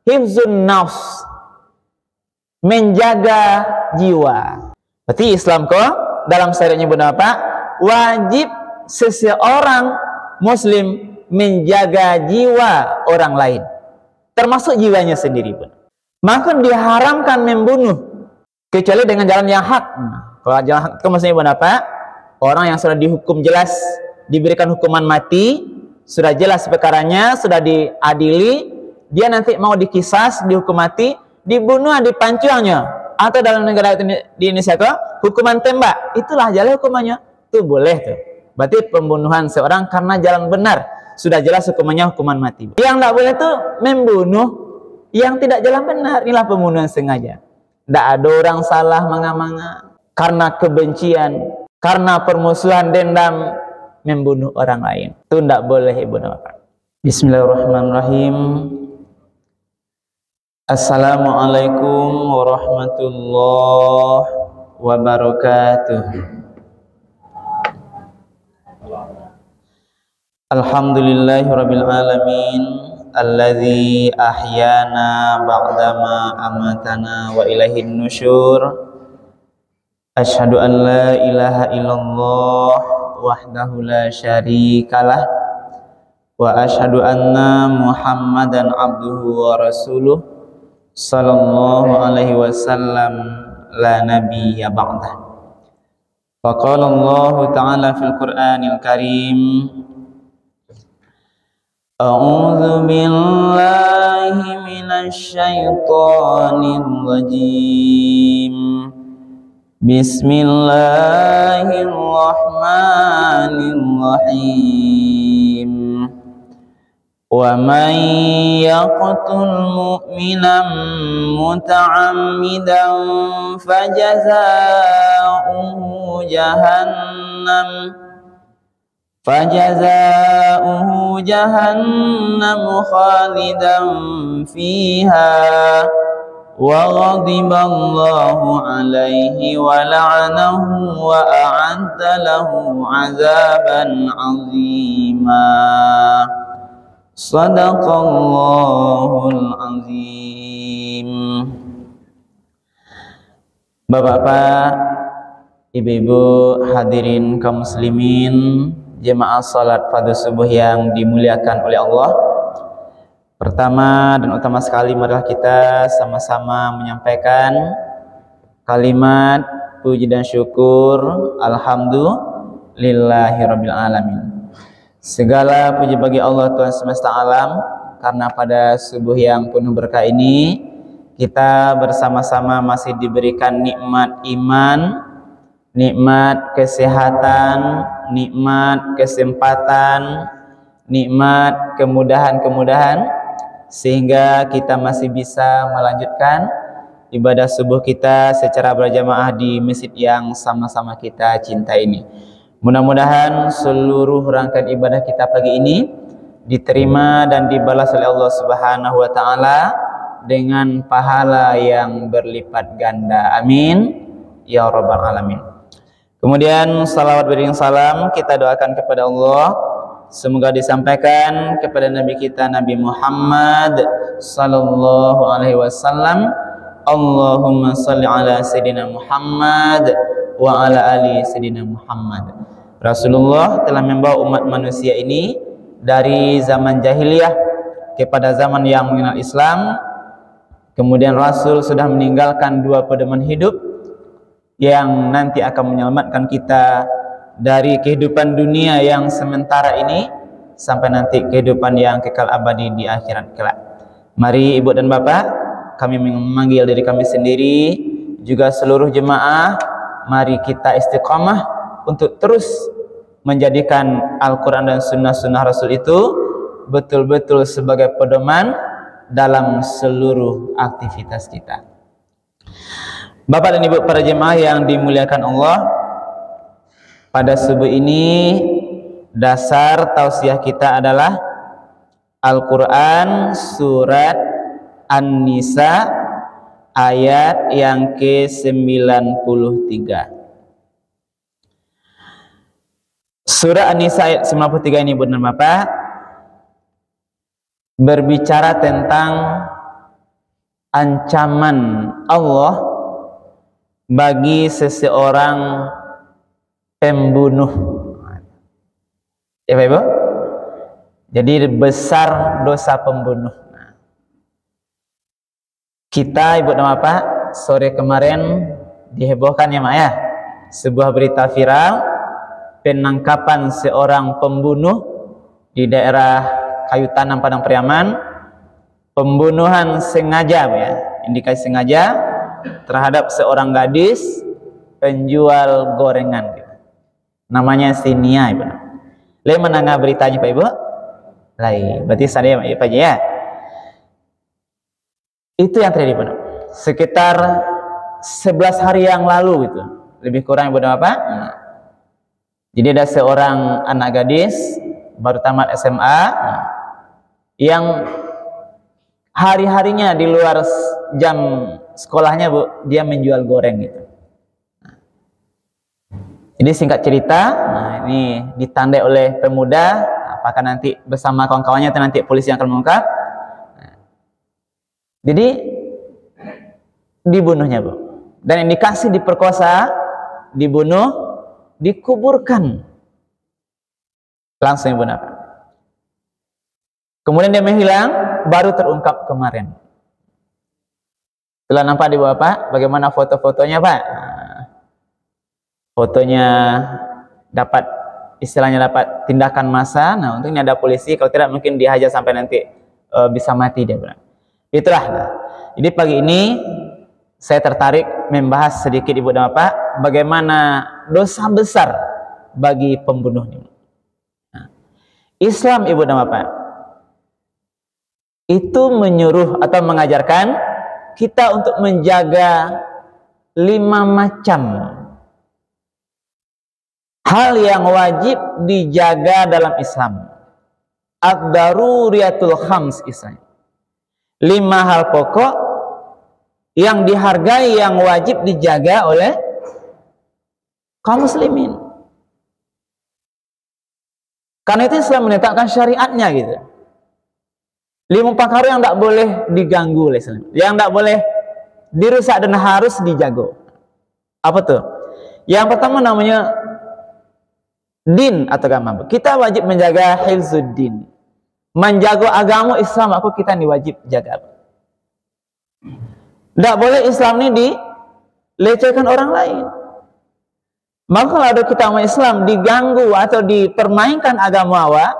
hifzun nafs, menjaga jiwa. Berarti Islam kok dalam syariatnya apa? Wajib seseorang muslim menjaga jiwa orang lain, termasuk jiwanya sendiri pun. Maka diharamkan membunuh kecuali dengan jalan yang hak. Kalau jalan hak itu maksudnya apa? Orang yang sudah dihukum jelas, diberikan hukuman mati, sudah jelas perkaranya, sudah diadili, dia nanti mau dikisas, dihukum mati, dibunuh, dipancungnya. Atau dalam negara di Indonesia kok hukuman tembak, itulah jalan hukumannya, itu boleh tuh. Berarti pembunuhan seorang karena jalan benar, sudah jelas hukumannya hukuman mati. Yang tidak boleh tuh membunuh yang tidak jalan benar, inilah pembunuhan sengaja. Tidak ada orang salah manga-manga karena kebencian, karena permusuhan, dendam, membunuh orang lain, itu tidak boleh ibu bapak. Bismillahirrahmanirrahim. Assalamualaikum warahmatullahi wabarakatuh. Alhamdulillahirabbil alamin, alladzi ahyana ba'dama amatana wa ilaihin nusyur. Asyhadu an la ilaha illallah wahdahu la syarikalah wa asyhadu anna Muhammadan abduhu wa rasuluh sallallahu alaihi wasallam la nabiyya ba'dah. Faqala Allah ta'ala fil Qur'anil Karim, a'udzu billahi minasy syaithanir rajim. Bismillahirrahmanirrahim. Wa man yaqtul mu'minan muta'ammidan fajazaohu jahannam khalidan fiha wa ghadiballahu alaihi wa la'anahu wa a'adda lahu 'adzaban 'azima. Shadaqallahul azim. Bapak-bapak, ibu-ibu, hadirin kaum muslimin, jemaah salat pada subuh yang dimuliakan oleh Allah. Pertama dan utama sekali, marilah kita sama-sama menyampaikan kalimat puji dan syukur alhamdulillahirabbil alamin. Segala puji bagi Allah Tuhan semesta alam, karena pada subuh yang penuh berkah ini kita bersama-sama masih diberikan nikmat iman, nikmat kesehatan, nikmat kesempatan, nikmat kemudahan-kemudahan, sehingga kita masih bisa melanjutkan ibadah subuh kita secara berjamaah di masjid yang sama-sama kita cinta ini. Mudah-mudahan seluruh rangkaian ibadah kita pagi ini diterima dan dibalas oleh Allah Subhanahu wa taala dengan pahala yang berlipat ganda. Amin ya rabbal alamin. Kemudian salawat beriring salam kita doakan kepada Allah, semoga disampaikan kepada Nabi kita Nabi Muhammad sallallahu alaihi wasallam. Allahumma shalli ala sayyidina Muhammad wa ala ali sayyidina Muhammad. Rasulullah telah membawa umat manusia ini dari zaman jahiliyah kepada zaman yang mengenal Islam. Kemudian Rasul sudah meninggalkan dua pedoman hidup yang nanti akan menyelamatkan kita dari kehidupan dunia yang sementara ini sampai nanti kehidupan yang kekal abadi di akhirat kelak. Mari ibu dan bapak, kami memanggil diri kami sendiri juga seluruh jemaah, mari kita istiqamah untuk terus menjadikan Al-Quran dan sunnah-sunnah Rasul itu betul-betul sebagai pedoman dalam seluruh aktivitas kita. Bapak dan ibu para jemaah yang dimuliakan Allah, pada subuh ini dasar tausiah kita adalah Al-Quran surat An-Nisa ayat yang ke-93. Surah An-Nisa ayat 93 ini benar Bapak berbicara tentang ancaman Allah bagi seseorang pembunuh. Ya Pak Ibu? Jadi besar dosa pembunuh. Kita Ibu dan Bapak sore kemarin dihebohkan ya Mak ya, sebuah berita viral penangkapan seorang pembunuh di daerah Kayu Tanam Padang Pariaman, pembunuhan sengaja ya, indikasi sengaja terhadap seorang gadis penjual gorengan gitu. Namanya Sinia Ibu. Lain menangga beritanya Pak Ibu? Lain, berarti saya Pak ya. Itu yang terjadi Ibu. Sekitar 11 hari yang lalu gitu. Lebih kurang Ibu dan Bapak. Jadi ada seorang anak gadis baru tamat SMA yang hari-harinya di luar jam sekolahnya Bu, dia menjual goreng gitu. Jadi singkat cerita, ini ditandai oleh pemuda, apakah nanti bersama kawan-kawannya atau nanti polisi yang akan mengungkap. Jadi dibunuhnya Bu, dan indikasi diperkosa, dibunuh, dikuburkan langsung Ibu Napa. Kemudian dia menghilang, baru terungkap kemarin. Telah nampak di bawah Pak, bagaimana foto-fotonya Pak? Fotonya dapat, istilahnya dapat tindakan massa. Nah untungnya ada polisi, kalau tidak mungkin dihajar sampai nanti bisa mati dia. Itulah. Jadi pagi ini saya tertarik membahas sedikit Ibu dan Bapak bagaimana dosa besar bagi pembunuh ini. Nah, Islam Ibu dan Bapak itu menyuruh atau mengajarkan kita untuk menjaga 5 macam hal yang wajib dijaga dalam Islam. Ad-daruriyatul khams istilahnya. 5 hal pokok yang dihargai, yang wajib dijaga oleh kaum muslimin. Karena itu Islam menetapkan syariatnya gitu. 5 perkara yang tidak boleh diganggu oleh Islam, yang tidak boleh dirusak dan harus dijaga. Apa tuh? Yang pertama namanya din atau agama. Kita wajib menjaga hifzuddin, menjaga agama Islam. Aku kita ini wajib jaga. Tidak boleh Islam ini dilecehkan orang lain. Maka kalau ada kita umat Islam diganggu atau dipermainkan agama awak,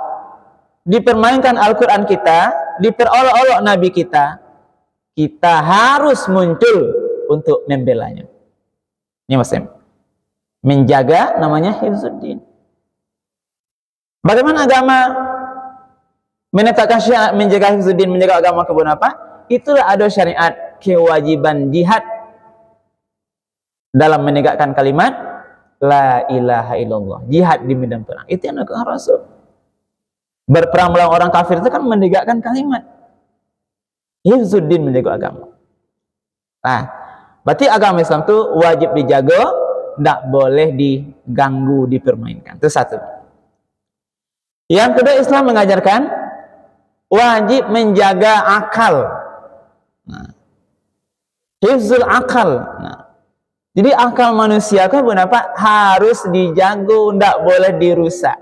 dipermainkan Al-Quran kita, diperolok-olok Nabi kita, kita harus muncul untuk membelanya. Ini maksudnya menjaga namanya hifzuddin. Bagaimana agama menetapkan syariat menjaga hifzuddin, menjaga agama kebenaran apa? Itulah ada syariat kewajiban jihad dalam menegakkan kalimat la ilaha illallah, jihad di medan perang. Itu yang dilakukan Rasul. Berperang melawan orang kafir itu kan menegakkan kalimat hifzuddin, menjaga agama. Nah, berarti agama Islam itu wajib dijaga, tidak boleh diganggu, dipermainkan. Itu satu. Yang kedua, Islam mengajarkan wajib menjaga akal. Nah, hifzul akal. Nah, jadi akal manusia kan kenapa harus dijaga, tidak boleh dirusak.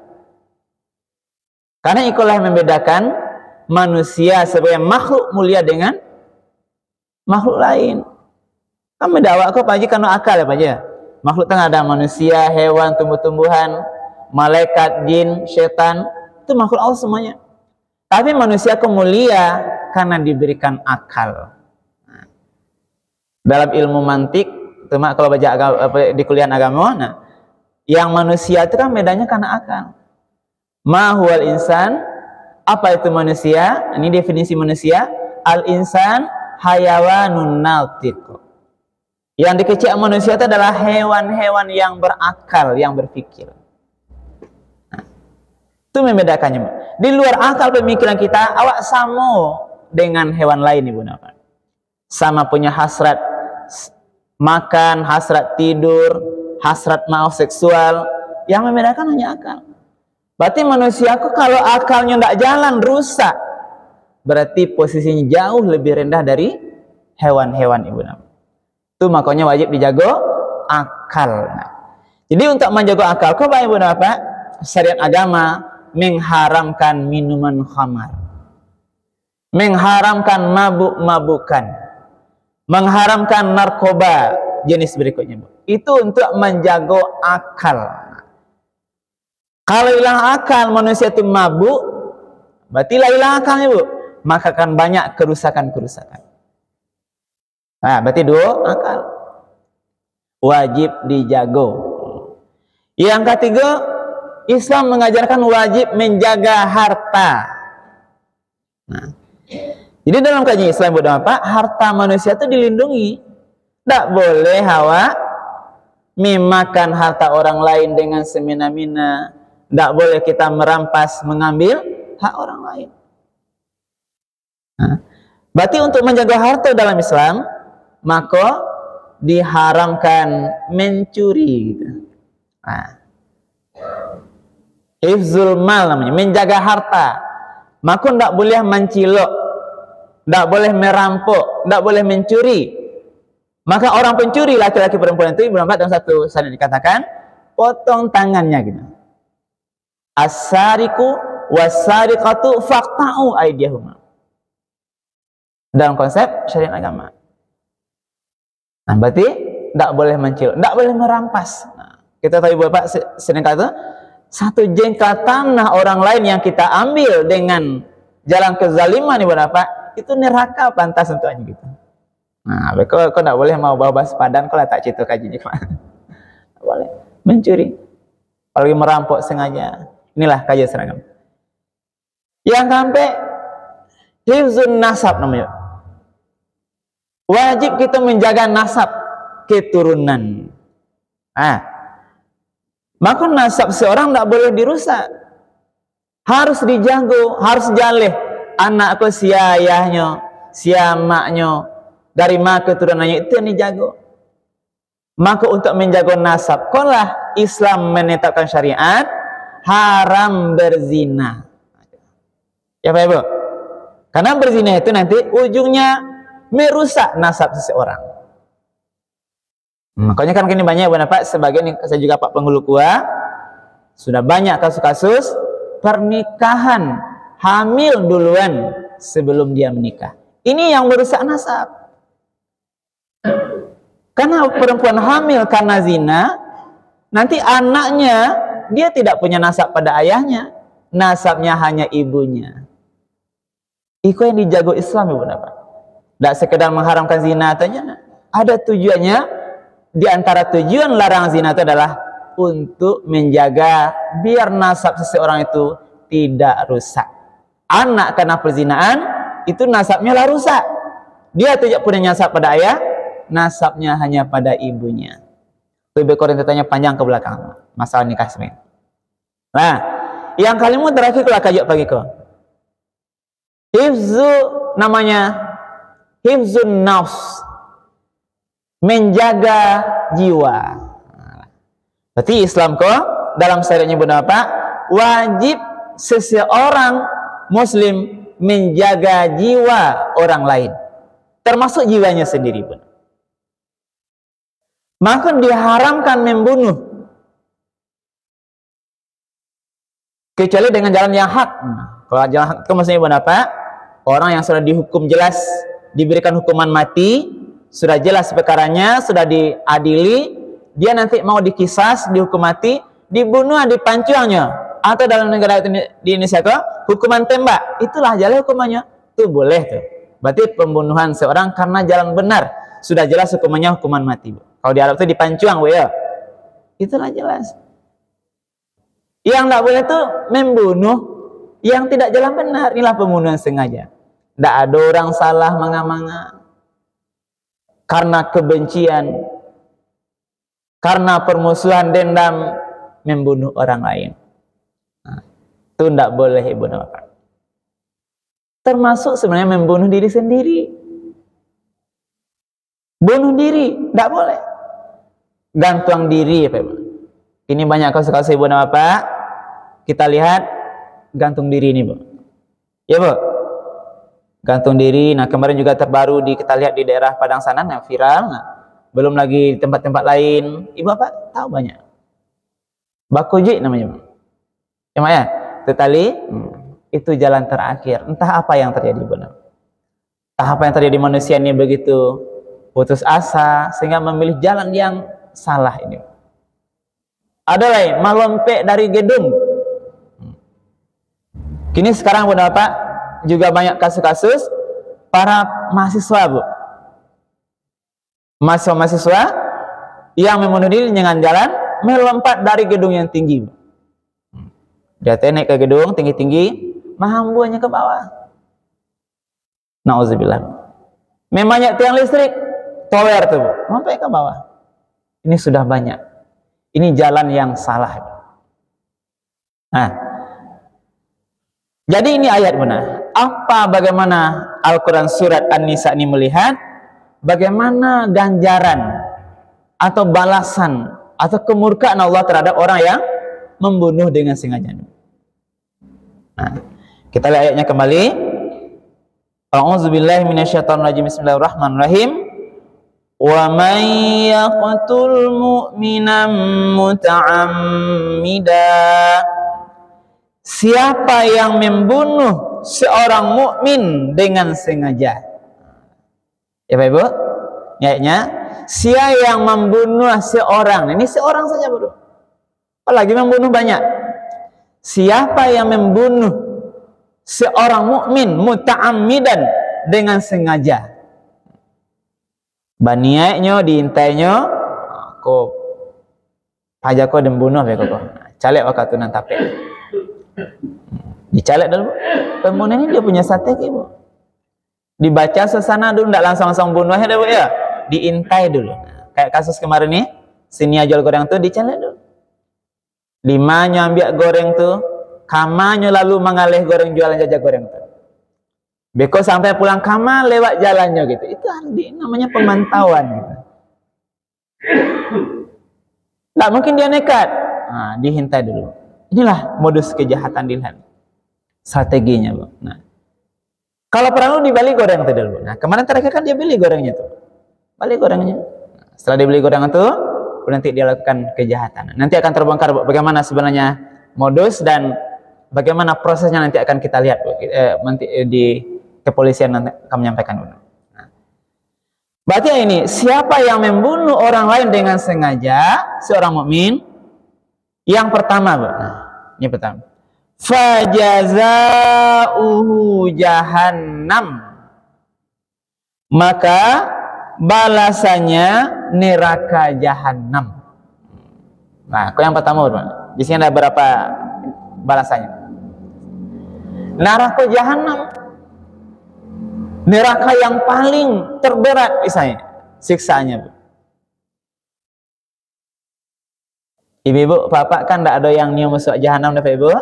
Karena itulah yang membedakan manusia sebagai makhluk mulia dengan makhluk lain. Kan mendakwa kok Pak Haji karena akal ya Pak Haji. Makhluk tengah ada manusia, hewan, tumbuh-tumbuhan, malaikat, jin, setan, itu makhluk Allah semuanya. Tapi manusia mulia karena diberikan akal. Nah, dalam ilmu mantik, cuma kalau baca di kuliah agama, nah, yang manusia itu kan bedanya karena akal. Ma huwal insan, apa itu manusia? Ini definisi manusia. Al insan hayawanun natiq. Yang dikecilkan manusia itu adalah hewan-hewan yang berakal, yang berpikir. Nah, itu membedakannya. Di luar akal pemikiran kita, awak sama dengan hewan lain Ibu Napa. Sama punya hasrat makan, hasrat tidur, hasrat mau seksual. Yang membedakan hanya akal. Berarti manusia kalau akalnya tidak jalan, rusak. Berarti posisinya jauh lebih rendah dari hewan-hewan ibu nama. Itu makanya wajib dijaga akal. Nah, jadi untuk menjaga akal, kau ibu nama, syariat agama mengharamkan minuman khamar, mengharamkan mabuk-mabukan, mengharamkan narkoba jenis berikutnya. Itu untuk menjaga akal. Kalau hilang akal manusia itu mabuk, berarti lah hilang akalnya bu, maka akan banyak kerusakan-kerusakan. Nah, berarti dua akal wajib dijaga. Yang ketiga, Islam mengajarkan wajib menjaga harta. Nah, jadi dalam kajian Islam apa? Harta manusia itu dilindungi. Tidak boleh hawa memakan harta orang lain dengan semena-mena. Tidak boleh kita merampas, mengambil hak orang lain. Nah, berarti untuk menjaga harta dalam Islam, maka diharamkan mencuri. Gitu. Nah, hifzul mal namanya, menjaga harta. Maka tidak boleh mencilok, tidak boleh merampok, tidak boleh mencuri. Maka orang pencuri laki-laki perempuan itu dalam satu hadis dikatakan potong tangannya gitu. As-sariqu was-sariqatu faqta'u aydiyahuma. Dalam konsep syariat agama. Nah, berarti tidak boleh mencilok, tidak boleh merampas. Nah, kita tahu Bapak sering kata satu jengkal tanah orang lain yang kita ambil dengan jalan kezaliman ibu bapak itu neraka pantas untuk anjing gitu. Nah, kau tidak boleh mau bawa sepadan kalau tak cerita kajinya boleh mencuri, apalagi merampok sengaja. Inilah kajian seragam. Yang sampai hifzun nasab namanya. Wajib kita menjaga nasab keturunan. Maka nasab seorang tidak boleh dirusak. Harus dijaga, harus jaleh. Anakku si ayahnya, si maknya, dari mana keturunannya itu yang dijaga. Maka untuk menjaga nasab, kalau Islam menetapkan syariat haram berzina. Ya Pak Ibu? Karena berzina itu nanti ujungnya merusak nasab seseorang. Makanya kan kini banyak Pak, sebagian saya juga Pak Penghulu Kua, sudah banyak kasus-kasus pernikahan hamil duluan sebelum dia menikah. Ini yang merusak nasab. Karena perempuan hamil karena zina, nanti anaknya dia tidak punya nasab pada ayahnya, nasabnya hanya ibunya. Itu yang dijaga Islam Ibu Bapak. Tidak sekedar mengharamkan zina saja, ada tujuannya. Di antara tujuan larang zina itu adalah untuk menjaga biar nasab seseorang itu tidak rusak. Anak karena perzinaan itu nasabnya lah rusak. Dia tidak punya nasab pada ayah, nasabnya hanya pada ibunya. Lebih kurang tanya panjang ke belakang masalah nikah semen. Nah, yang kalimat terakhir kalau kajian pagi kau. Hifzu namanya hifzun nafs, menjaga jiwa. Berarti Islam kok dalam syariatnya Bapak wajib seseorang muslim menjaga jiwa orang lain, termasuk jiwanya sendiri pun. Maka diharamkan membunuh kecuali dengan jalan yang hak. Kalau jalan hak itu maksudnya Bapak, orang yang sudah dihukum jelas, diberikan hukuman mati, sudah jelas perkaranya, sudah diadili, dia nanti mau dikisas, dihukum mati, dibunuh, dipancuangnya, atau dalam negara di Indonesia kok hukuman tembak, itulah jalan hukumannya, itu boleh tuh. Berarti pembunuhan seorang karena jalan benar, sudah jelas hukumannya hukuman mati. Kalau di Arab itu dipancuang, ya, itulah jelas. Yang tidak boleh itu membunuh yang tidak jalan benar, inilah pembunuhan sengaja. Tidak ada orang salah manga-manga karena kebencian, karena permusuhan, dendam, membunuh orang lain. Nah, itu tidak boleh Ibu Bapak. Termasuk sebenarnya membunuh diri sendiri. Bunuh diri, tidak boleh. Gantung diri, Pak Ibu. Ini banyak kasus-kasus Ibu Bapak. Kita lihat gantung diri ini, Bu. Ya, Bu. gantung diri. Nah, kemarin juga terbaru kita lihat di daerah Padang sana, nah, viral. Nah, belum lagi tempat-tempat lain. Ibu apa? Tahu banyak. Bakuji namanya. Ya, Mak ya? Itu tali, itu jalan terakhir. Entah apa yang terjadi benar. Entah apa yang terjadi, manusia ini begitu putus asa sehingga memilih jalan yang salah ini. Ada lain, melompat dari gedung. Kini sekarang Bapak juga banyak kasus-kasus para mahasiswa, Bu. Mahasiswa yang membunuh diri dengan jalan melompat dari gedung yang tinggi, Bu. Dia naik ke gedung tinggi-tinggi, mahambuannya ke bawah. Nauzubillah. Memangnya tiang listrik, tower tuh, Bu, sampai ke bawah. Ini sudah banyak. Ini jalan yang salah. Nah, jadi ini ayat benar. Bagaimana Al-Quran surat An-Nisa ini melihat bagaimana ganjaran atau balasan atau kemurkaan Allah terhadap orang yang membunuh dengan sengaja. Nah, kita lihat ayatnya kembali. A'udzubillahi minasyaitonirrajim. Bismillahirrahmanirrahim. Wa may yaqtul mu'minan muta'ammida. Siapa yang membunuh seorang mukmin dengan sengaja. Ya Bapak Ibu, ayatnya, siapa yang membunuh seorang, ini seorang saja, Bro. Apalagi membunuh banyak. Siapa yang membunuh seorang mukmin muta'ammidan dengan sengaja. Baniainya diintainya, ko pajako dan bunuh be kok. Calek waktu nan tape. Dicalek dulu. Pembunuh ini dia punya strategi, Bu. Dibaca sesana dulu, tidak langsung bunuhnya deh, Bu, ya. Diintai dulu. Nah, kayak kasus kemarin nih, sini jual goreng tuh dicalek dulu. 5 ambil goreng tuh, kamanya lalu mengalih goreng jualan jajak goreng tuh. Beko sampai pulang kama lewat jalannya gitu. Itu namanya pemantauan gitu. Nggak mungkin dia nekat. Nah, dihintai dulu. Inilah modus kejahatan dilihat. Strateginya, Bu. Nah, kalau perlu dibeli goreng itu dulu. Nah, kemarin terakhir kan dia beli gorengnya tuh. Beli gorengnya. Nah, setelah dibeli goreng itu, nanti dia lakukan kejahatan. Nanti akan terbongkar, Bu, bagaimana sebenarnya modus dan bagaimana prosesnya nanti akan kita lihat, Bu. Nanti di kepolisian nanti akan menyampaikan, Bu. Nah, berarti ini siapa yang membunuh orang lain dengan sengaja, seorang mukmin, yang pertama, Bu. Nah, ini pertama. Fajazauhu jahannam, maka balasannya neraka jahanam. Nah, yang pertama, Bu. Di sini ada berapa balasannya? Neraka jahanam, neraka yang paling terberat misalnya siksaannya, Bu. Ibu-ibu, bapak kan tidak ada yang nyium masuk jahanam, Bapak Ibu.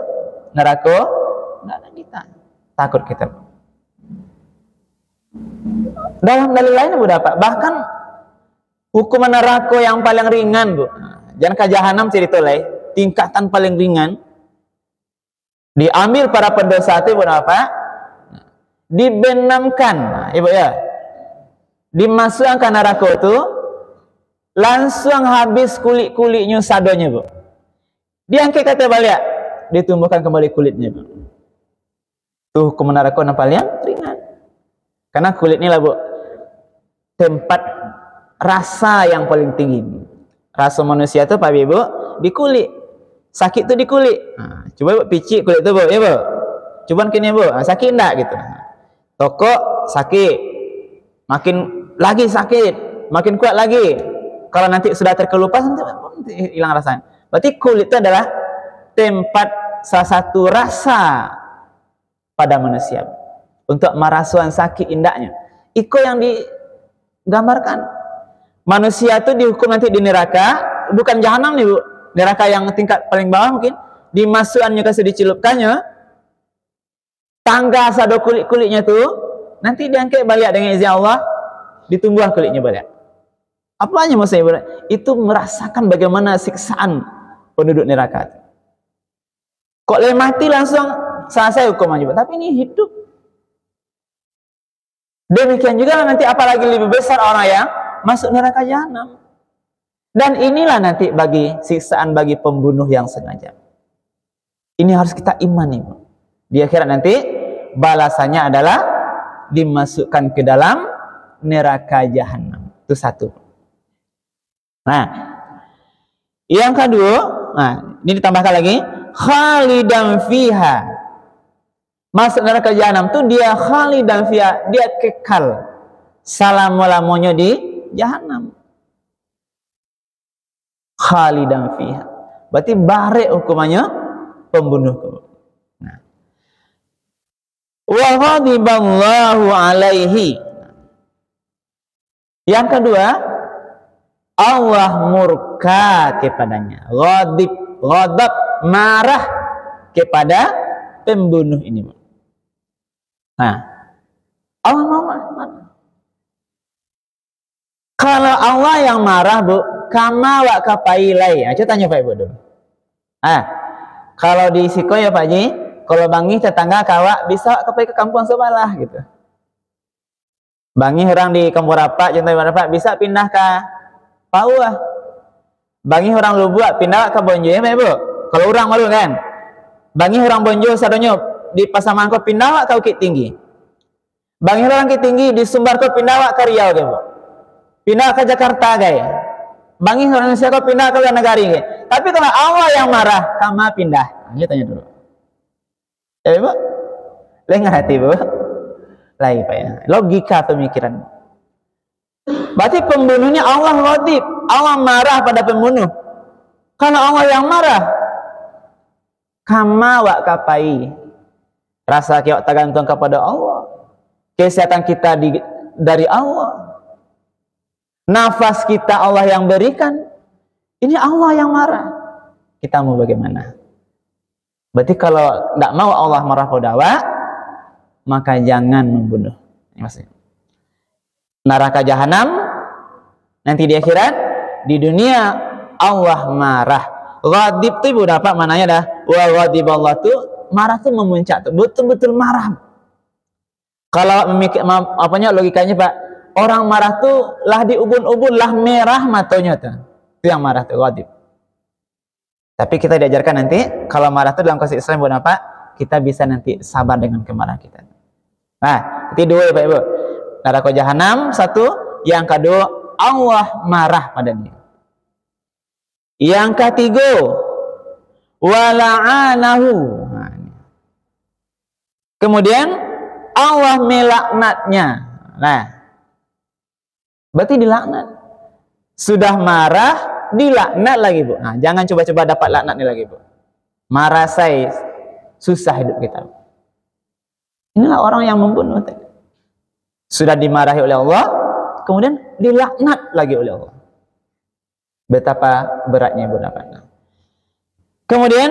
Neraka tidak ada kita. Takut kita. Dalam dalil lain, Bu, dapat bahkan hukuman neraka yang paling ringan, Bu. Jangan ke jahanam cerita lain, tingkatan paling ringan. Diambil para pendosa itu, Bu, apa? Dibenamkan, Ibu ya. Dimasukkan neraka itu, langsung habis kulit-kulitnya sadonya, Bu. Diangkat kata balik, ditumbuhkan kembali kulitnya, Bu. Tuh hukuman neraka yang paling ringan. Karena kulit ini lah, Bu, tempat rasa yang paling tinggi. Rasa manusia itu, Pak Ibu, di kulit. Sakit itu di kulit. Nah, coba, Bu, picik kulit itu, Bu, ya, Bu. Coba kini, Bu, sakit enggak gitu. Tokok sakit, makin lagi sakit, makin kuat lagi. Kalau nanti sudah terkelupas, nanti hilang rasanya. Berarti kulit itu adalah tempat salah satu rasa pada manusia untuk merasuan sakit indahnya. Iko yang digambarkan. Manusia itu dihukum nanti di neraka, bukan jahanam nih, Bu. Neraka yang tingkat paling bawah mungkin. Dimasukannya ke dicelupkannya, tangga sado kulit-kulitnya tuh nanti diangkat balik dengan izin Allah, ditumbuh kulitnya balik. Apanya maksudnya? Itu merasakan bagaimana siksaan penduduk neraka. Kok mati langsung selesai hukuman juga, tapi ini hidup. Demikian juga nanti apalagi lebih besar orang yang masuk neraka jahanam. Dan inilah nanti bagi siksaan bagi pembunuh yang sengaja. Ini harus kita imani. Di akhirat nanti balasannya adalah dimasukkan ke dalam neraka jahanam. Itu satu. Nah, yang kedua, ini ditambahkan lagi, khalidan fiha. Masuk neraka jahanam itu dia khalidan fiha, dia kekal selama-lamanya di jahanam. Khalidan fiha. Berarti barek hukumannya pembunuh. Nah. Wa ghadiballahu alaihi. Yang kedua, Allah murka kepadanya. Ghadab, marah kepada pembunuh ini. Nah, Allah mau marah. Kalau Allah yang marah, Bu, kama wa kapailai. Coba tanya Pak Ibu dulu. Kalau di Siko ya Pak Ji, kalau bangi tetangga kawak bisa kapai ke kampung sebelah gitu. Bangi orang di Kampung Rapak, contohnya Rapak bisa pindah ke Pauah. Bangi orang Lubuak pindah ke Bonjo ya Pak Ibu. Kalau orang malu kan. Bangi orang Bonjo sadonyo di Pasaman ko pindah ke Bukit Tinggi. Bangi orang Bukit Tinggi di Sumbar ko pindah ke Riau gitu. Pindah ke Jakarta guys. Bangi orang Indonesia ko pindah ke luar negara guys. Tapi kalau Allah yang marah, kama pindah. Ini tanya dulu. Ya Ibu? Lengah hati Bu. Lagi Pak ya. Logika pemikiran. Berarti pembunuhnya Allah ghadib. Allah marah pada pembunuh. Kalau Allah yang marah, kama wa kapai. Rasa kita tergantung kepada Allah. Kesehatan kita dari Allah. Nafas kita Allah yang berikan. Ini Allah yang marah. Kita mau bagaimana? Berarti kalau tidak mau Allah marah pada awak, maka jangan membunuh. Ini maksudnya. Neraka jahanam nanti di akhirat, di dunia Allah marah. Ghadib itu Ibu dapat mananya dah. Wa ghadib Allah tu marah tu memuncak tu, betul-betul marah. Kalau apanya logikanya Pak, orang marah tu lah diubun-ubun, lah merah matanya tu. Itu yang marah tu ghadib. Tapi kita diajarkan nanti kalau marah tu dalam konteks Islam buat apa? Kita bisa nanti sabar dengan kemarahan kita. Nah, itu dua ya Pak Ibu. Neraka jahanam satu, yang kedua Allah marah pada dia. Yang ketiga, wala'anahu. Kemudian Allah melaknatnya. Nah, berarti dilaknat. Sudah marah, dilaknat lagi Bu. Nah, jangan coba-coba dapat laknat ini lagi Bu. Marah saya susah hidup kita. Inilah orang yang membunuh. Sudah dimarahi oleh Allah, kemudian dilaknat lagi oleh Allah. Betapa beratnya Ibu dapat. Kemudian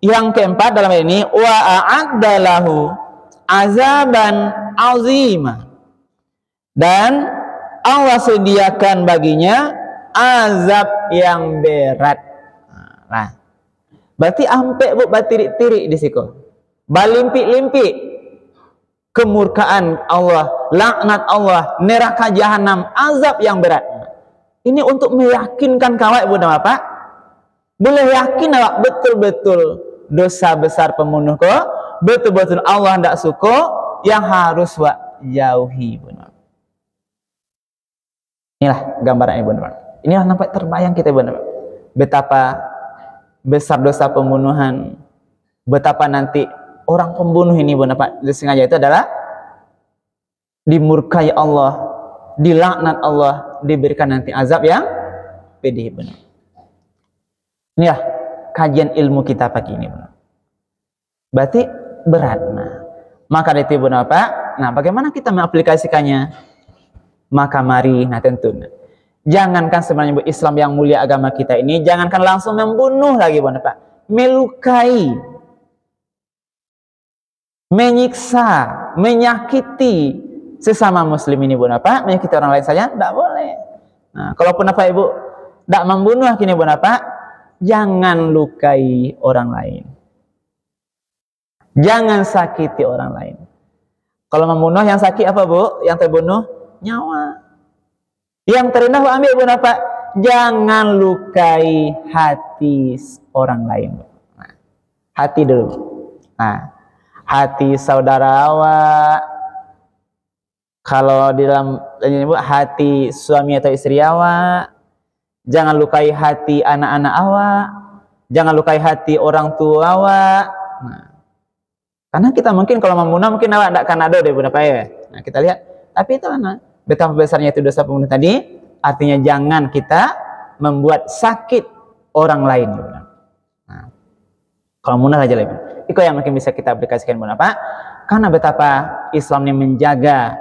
yang keempat dalam ini, wa a'addalahu azaban azima. Dan Allah sediakan baginya azab yang berat. Nah, berarti ampe Bu batirik-tirik di situ. Balimpi-limpi kemurkaan Allah, laknat Allah, neraka jahanam, azab yang berat. Ini untuk meyakinkan kawat Ibu dan Bapak. Boleh yakin awak betul-betul dosa besar pembunuh kok, betul-betul Allah tidak suka, yang harus wak jauhi Ibu dan Bapak. Inilah gambaran Ibu dan Bapak. Inilah nampak terbayang kita Ibu dan Bapak. Betapa besar dosa pembunuhan, betapa nanti orang pembunuh ini Ibu dan Bapak disengaja itu adalah dimurkai Allah, dilaknat Allah, diberikan nanti azab yang pedih benar. Inilah kajian ilmu kita pagi ini benar. Berarti berat. Nah, maka dari itu benar Pak. Nah, bagaimana kita mengaplikasikannya? Maka mari, nah tentu. Jangankan sebenarnya Islam yang mulia agama kita ini, jangankan langsung membunuh lagi benar Pak, melukai, menyiksa, menyakiti sesama muslim ini Bunda Pak, menyakiti orang lain saja tidak boleh. Nah, kalaupun apa Ibu tidak membunuh akhirnya Bunda Pak, jangan lukai orang lain, jangan sakiti orang lain. Kalau membunuh yang sakit apa, Bu? Yang terbunuh nyawa. Yang terindah ambil, Bu, apa? Jangan lukai hati orang lain. Nah, hati dulu. Nah, hati saudara awak, kalau di dalam hati suami atau istri awak, jangan lukai hati anak-anak awak, jangan lukai hati orang tua awak. Nah, karena kita mungkin kalau membunuh mungkin awak tidak akan ada deh, berapa ya. Nah, kita lihat. Tapi itu betapa besarnya itu dosa pembunuh tadi. Artinya jangan kita membuat sakit orang lain. Nah, kalau membunuh aja lebih. Itu yang mungkin bisa kita aplikasikan, apa? Karena betapa Islam ini menjaga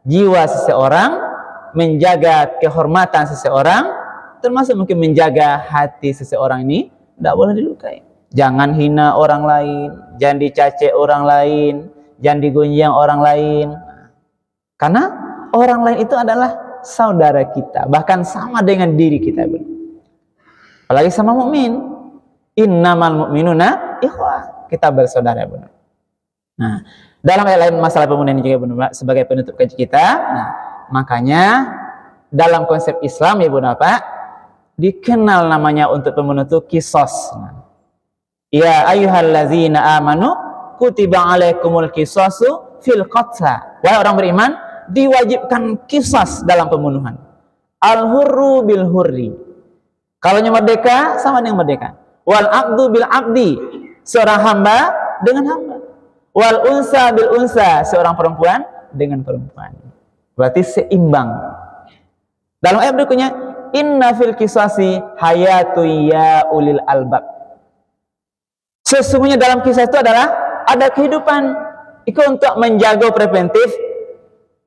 jiwa seseorang, menjaga kehormatan seseorang, termasuk mungkin menjaga hati seseorang ini tidak boleh dilukai. Jangan hina orang lain, jangan dicaci orang lain, jangan digonjang orang lain. Karena orang lain itu adalah saudara kita, bahkan sama dengan diri kita. Apalagi sama mukmin. Innamal mu'minuna ikhwah. Kita bersaudara, benar. Nah, dalam ayat lain masalah pembunuhan ini juga, benar, sebagai penutup kaji kita. Nah, makanya dalam konsep Islam, ya, benar, Pak, dikenal namanya untuk pembunuh itu kisos. Ya ayyuhallazina amanu kutiba alaikumul qisasu fil qatla. Wahai orang beriman, diwajibkan kisas dalam pembunuhan. Al-hurru bil hurri. Kalau merdeka sama dengan merdeka. Wal abdu bil abdi. Seorang hamba dengan hamba. Wal unsa bil unsa. Seorang perempuan dengan perempuan. Berarti seimbang. Dalam ayat berikutnya, inna fil qisasi hayatu ya ulil albab. Sesungguhnya dalam kisah itu adalah ada kehidupan. Itu untuk menjaga preventif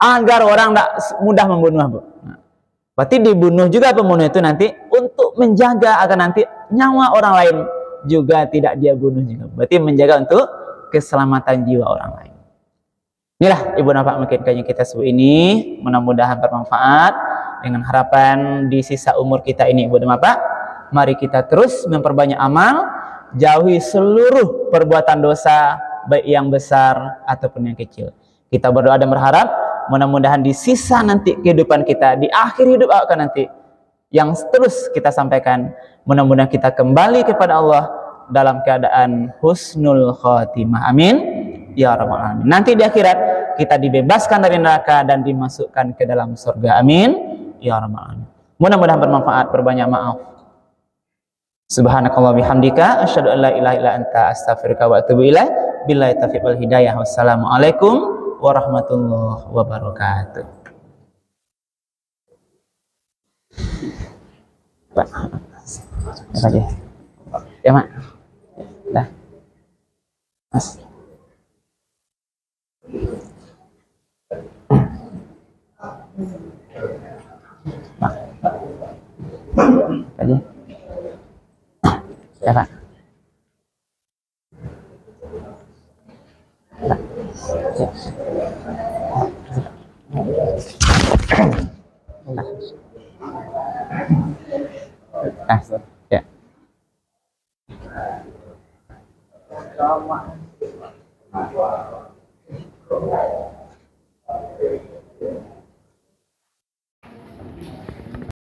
agar orang tidak mudah membunuh, Bu. Nah, berarti dibunuh juga pembunuh itu nanti untuk menjaga agar nanti nyawa orang lain juga tidak dia bunuh juga. Berarti menjaga untuk keselamatan jiwa orang lain. Inilah, Ibu Bapak, mungkin kayaknya kita sebut ini, mudah-mudahan bermanfaat. Dengan harapan di sisa umur kita ini, Ibu Bapak, mari kita terus memperbanyak amal, jauhi seluruh perbuatan dosa, baik yang besar ataupun yang kecil. Kita berdoa dan berharap mudah-mudahan di sisa nanti kehidupan kita, di akhir hidup akan nanti, yang terus kita sampaikan, mudah-mudahan kita kembali kepada Allah dalam keadaan husnul khotimah. Amin ya rabbal alamin. Nanti di akhirat kita dibebaskan dari neraka dan dimasukkan ke dalam surga. Amin ya rabbal alamin. Mudah-mudahan bermanfaat. Berbanyak maaf. Subhanakallah bihamdika asyhadu an la ilaha illa anta astaghfiruka wa atubu ilaik. Billahi taufiq wal hidayah. Wassalamualaikum warahmatullahi wabarakatuh. Pak, apa aja? Ya, Mak. Dah. Mas. Mak. Apa aja? Ya, Pak. Pak. Ya. Ya. Ya.